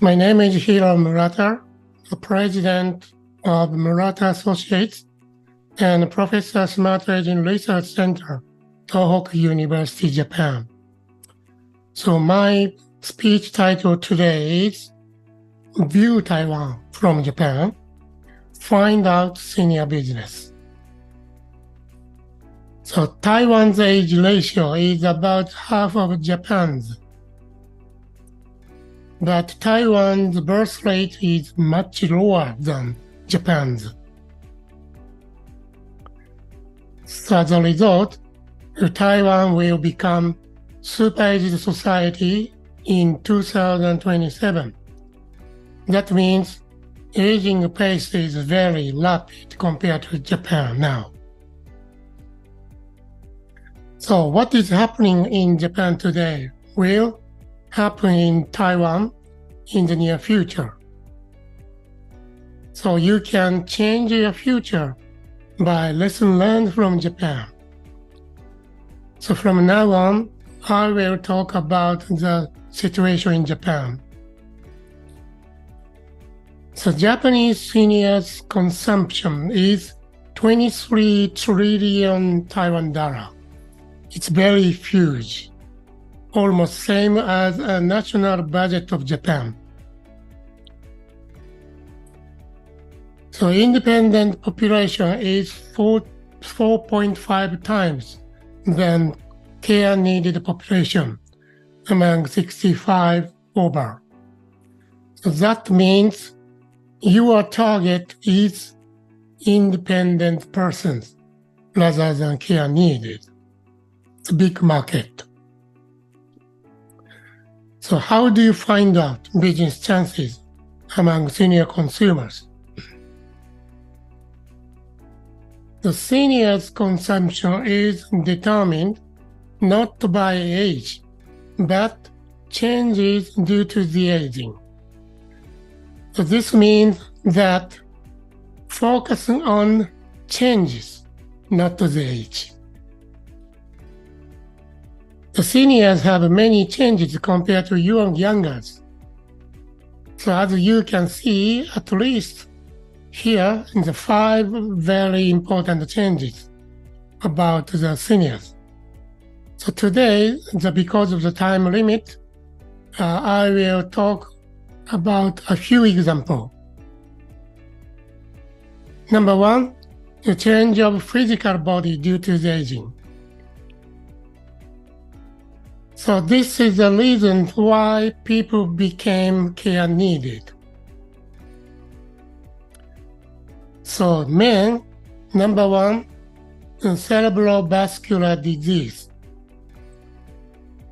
My name is Hiro Murata, the president of Murata Associates and Professor Smart Aging Research Center, Tohoku University, Japan. So my speech title today is View Taiwan from Japan, Find Out Senior Business. So Taiwan's age ratio is about half of Japan's, but Taiwan's birth rate is much lower than Japan's. So as a result, Taiwan will become super-aged society in 2027. That means aging pace is very rapid compared to Japan now. So what is happening in Japan today will happen in Taiwan in the near future. So you can change your future by lessons learned from Japan. So from now on, I will talk about the situation in Japan. So Japanese seniors consumption is 23 trillion Taiwan dollar. It's very huge, almost same as a national budget of Japan. So independent population is 4.5 times than care needed population among 65 over. So that means your target is independent persons rather than care needed. It's a big market. So how do you find out business chances among senior consumers? The seniors' consumption is determined not by age, but changes due to the aging. So this means that focusing on changes, not the age. The seniors have many changes compared to you and youngers. So as you can see, at least here in the 5 very important changes about the seniors. So today, because of the time limit, I will talk about a few examples. Number 1, the change of physical body due to the aging. So this is the reason why people became care needed. So men, number 1, cerebrovascular disease.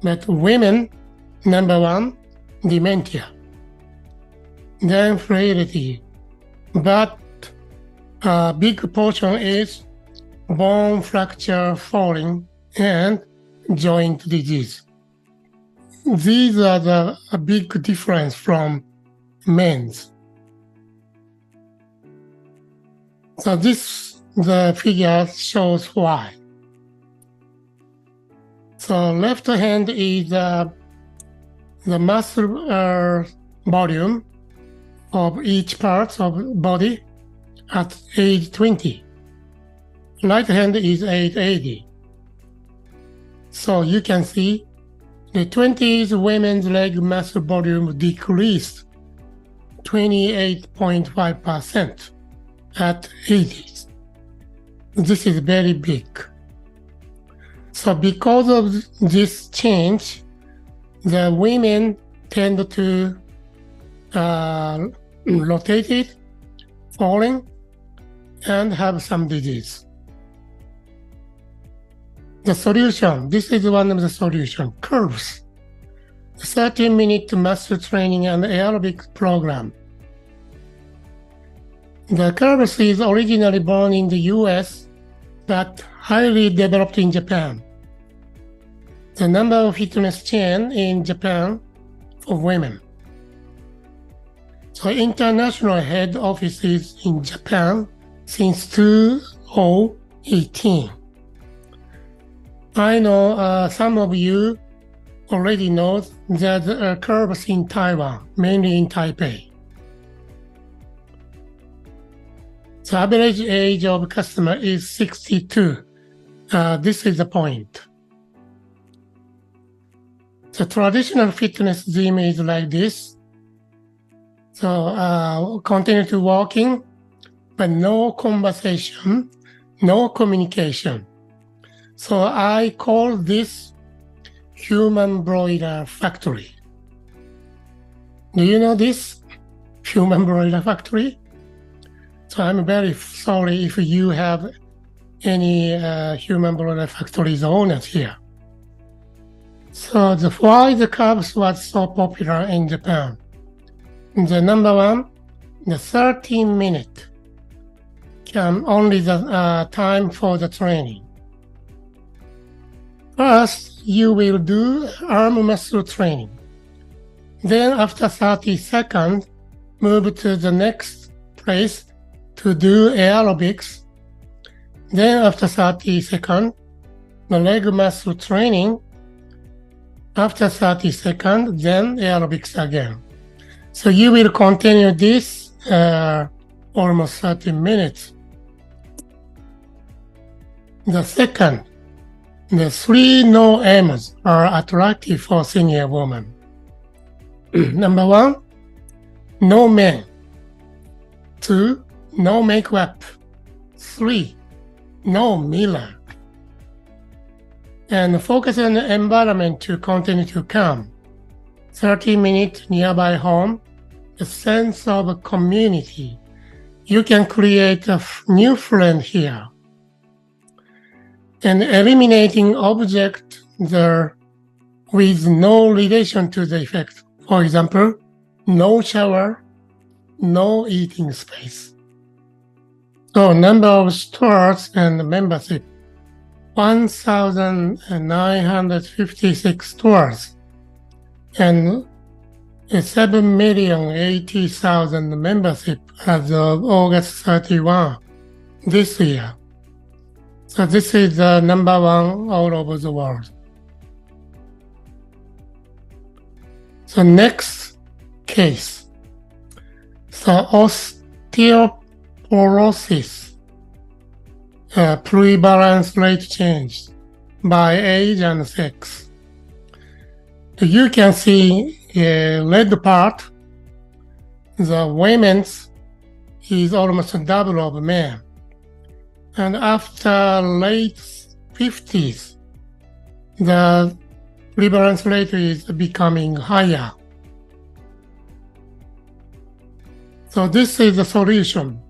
But women, number 1, dementia. Then frailty. But a big portion is bone fracture, falling, and joint disease. These are a big difference from men's. So the figure shows why. So left hand is the muscle volume of each part of body at age 20. Right hand is age 80. So you can see the 20s women's leg muscle volume decreased 28.5% at 80s. This is very big. So because of this change, the women tend to rotate it, falling, and have some disease. The solution, this is one of the solutions, curves. 30-minute muscle training and aerobic program. The curves is originally born in the US, but highly developed in Japan. The number of fitness chain in Japan for women. So international head offices in Japan since 2018. I know some of you already knows that there are curves in Taiwan, mainly in Taipei. The average age of customer is 62. This is the point. The traditional fitness gym is like this. So continue to walking, but no conversation, no communication. So I call this human broiler factory. Do you know this human broiler factory? So I'm very sorry if you have any human broiler factories owners here. So why the curves was so popular in Japan? The number one, the 30-minute can only the time for the training. First, you will do arm muscle training. Then after 30 seconds, move to the next place to do aerobics. Then after 30 seconds, the leg muscle training. After 30 seconds, then aerobics again. So you will continue this almost 30 minutes. The second, the 3 no aims are attractive for senior women. Number 1, no men. 2, no makeup. 3, no mirror. And focus on the environment to continue to calm. 30 minutes nearby home, a sense of community. You can create a new friend here. And eliminating objects there with no relation to the effect. For example, no shower, no eating space. So number of stores and membership, 1,956 stores and 7,080,000 membership as of August 31 this year. So this is the number one all over the world. So next case. So osteoporosis, prevalence rate change by age and sex. You can see a red part, the women's is almost double of men. And after late 50s, the prevalence rate is becoming higher. So this is the solution.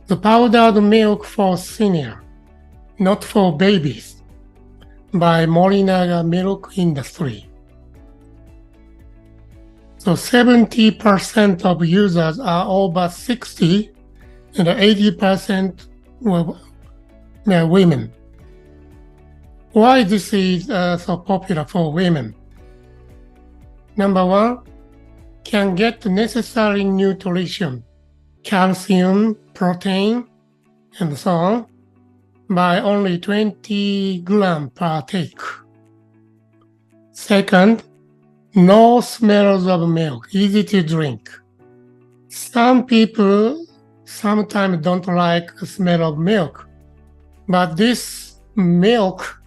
The powdered milk for senior, not for babies, by Morinaga Milk Industry. So 70% of users are over 60 and 80% were women. Why this is so popular for women? Number 1, can get necessary nutrition, calcium, protein, and so on, by only 20 grams per take. Second, no smells of milk, easy to drink. Some people sometimes don't like the smell of milk, but this milk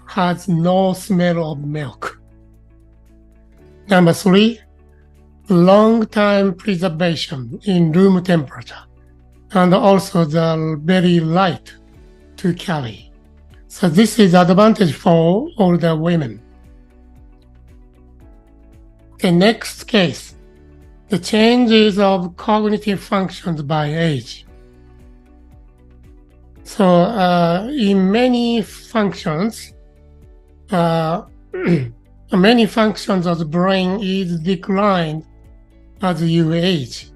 has no smell of milk. Number 3, long-time preservation in room temperature, and also the very light to carry. So this is advantage for older women. The next case, the changes of cognitive functions by age. So in many functions of the brain is declined as you age,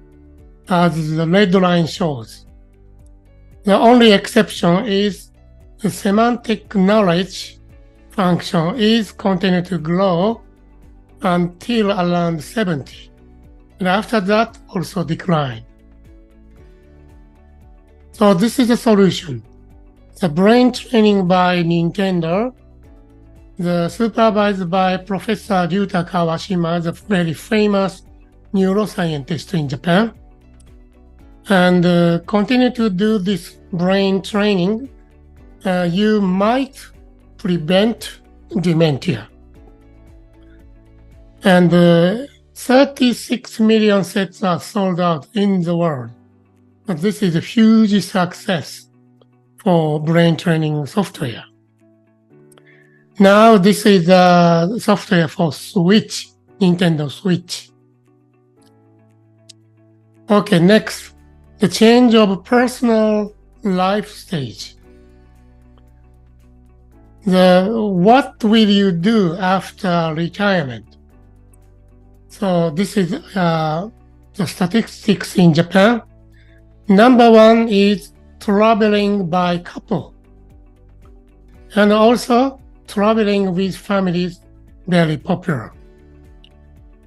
as the red line shows. The only exception is the semantic knowledge function is continue to grow until around 70, and after that also decline. So this is the solution. The brain training by Nintendo supervised by Professor Ryuta Kawashima, the very famous neuroscientist in Japan. And continue to do this brain training, you might prevent dementia. And 36 million sets are sold out in the world. But this is a huge success for brain training software. Now this is the software for Switch, Nintendo Switch. Okay, next, the change of personal life stage. What will you do after retirement? So this is the statistics in Japan. Number one is traveling by couple. And also traveling with families, very popular.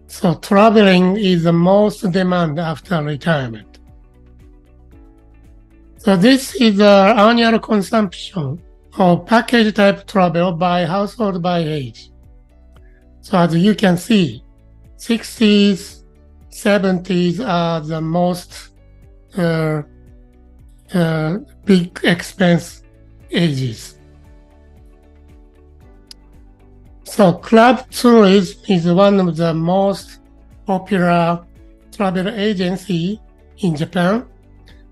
So traveling is the most demand after retirement. So this is the annual consumption of package type travel by household by age. So as you can see, 60s, 70s are the most big expense ages. So club tourism is one of the most popular travel agency in Japan.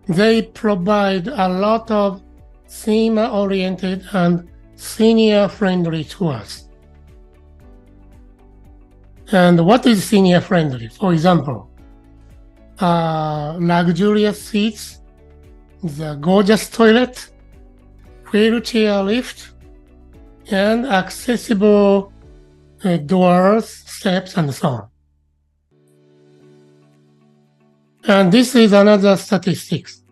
They provide a lot of senior-oriented and senior-friendly tours. And what is senior-friendly? For example, luxurious seats, the gorgeous toilet, wheelchair lift, and accessible doors, steps, and so on. And this is another statistics.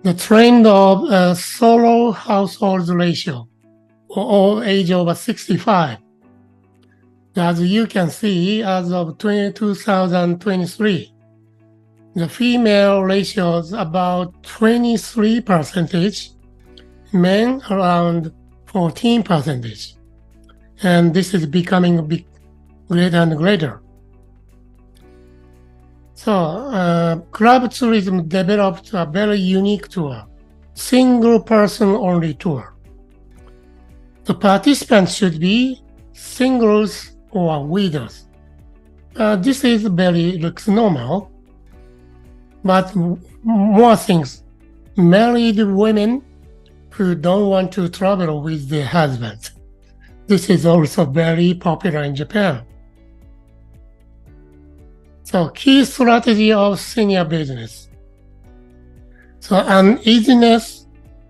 The trend of solo household ratio for all age over 65. As you can see, as of 2023, the female ratio is about 23%, men around 14%. And this is becoming a bit greater and greater. So, club tourism developed a very unique tour, single person only tour. The participants should be singles or widows. This is looks normal, but more things, married women who don't want to travel with their husbands. This is also very popular in Japan. So key strategy of senior business. So uneasiness,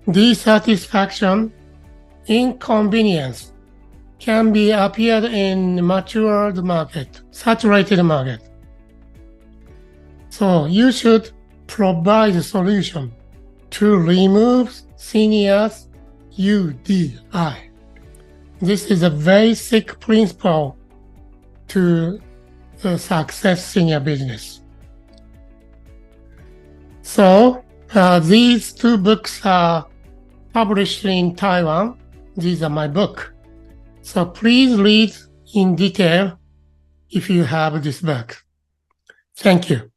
dissatisfaction, inconvenience can be appeared in matured market, saturated market. So you should provide a solution to remove seniors UDI. This is a basic principle to success senior business. So these two books are published in Taiwan. These are my book. So please read in detail if you have this book. Thank you.